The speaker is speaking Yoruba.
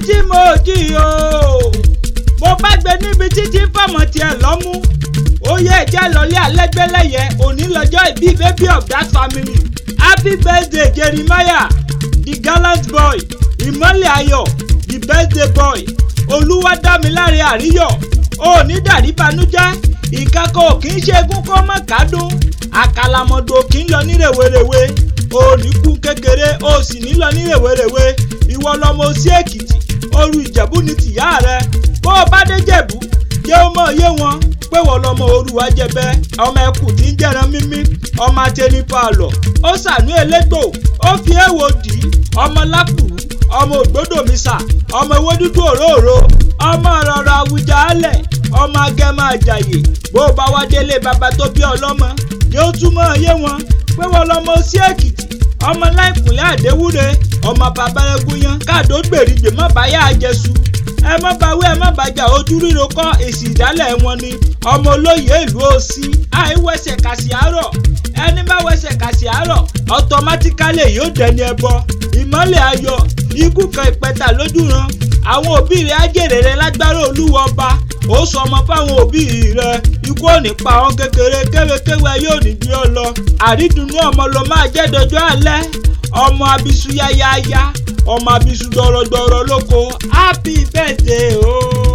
tí mo jí o mo bá gbé níbi títí fọmọ tiẹ̀ lọ́mú ó yẹ jẹ́ lọ́lé alẹ́gbẹ́lẹ́yẹ òní lọ́jọ́ ìbí baby of that family happy birthday Jeremiah the gallant boy ìmọ́lẹ̀ ayọ̀ the birthday boy olúwadámiláre àríyọ̀ òní dàrí banújẹ́ ìkákọ̀ kì í ṣe egún kó mọ̀ kádùn àkàlàmọ̀dò kì í lọ ní rèwerèwe òní kú kékeré ó sì ní lọ ní rèwerèwe ìwọ lọmọ sí Èkìtì oru Ìjẹ̀bú ní tìyá rẹ bó o bá dé Jẹ̀bú jẹ́ ó mọ̀ yé wọn pé wọ́n lọmọ Olúwa jẹbẹ́ ọmọ ẹkùn tí ń jẹran mímí ọmọ atẹnipa àlọ́ ó sànú elégbò ó fi èèwọ̀ dì í ọmọ lápùrú ọmọ ògbódòmísà ọmọ ewé dúdú òróòró ọmọ rọrọ àwùjá alẹ̀ ọmọ agẹmọ àjàyè bó o bá wá délé bàbá tó bí ọlọ́mọ yóò túmọ̀ yé wọn pé wọ́n lọmọ sí Èkìtì ọmọ láìkúnlẹ̀ àdéwúre ọmọ babalẹ́gúnyán káàdó gbèrìgbè mọ́ báyà àjẹsù ẹ má báwí ẹ má bàjá ojú ríro kọ́ èsì ìdálẹ̀ wọn ni ọmọ olóyè ìlú òsì àìwẹsẹ̀ kàsì àárọ̀ ẹni bá wẹsẹ̀ kàsì àárọ̀ ọ̀tọ̀mátíkálì yóò dẹni ẹbọ ìmọ́lẹ̀ ayọ̀ ikú kan ìpẹta lójúran àwọn òbí rẹ̀ á jèrè rẹ̀ lágbára Olúwa ọba ó sọ ọmọ fáwọn òbí rẹ̀ ikú ò ní pa wọn kékeré kéwékéwé yóò ní gbé ọ lọ àrídùnnú ọmọ ló máa jẹ́ dọjọ́ alẹ́ ọmọ abisu yáyáyá ọmọ abisu dọ̀rọ̀dọ̀rọ̀ lóko happy birthday o.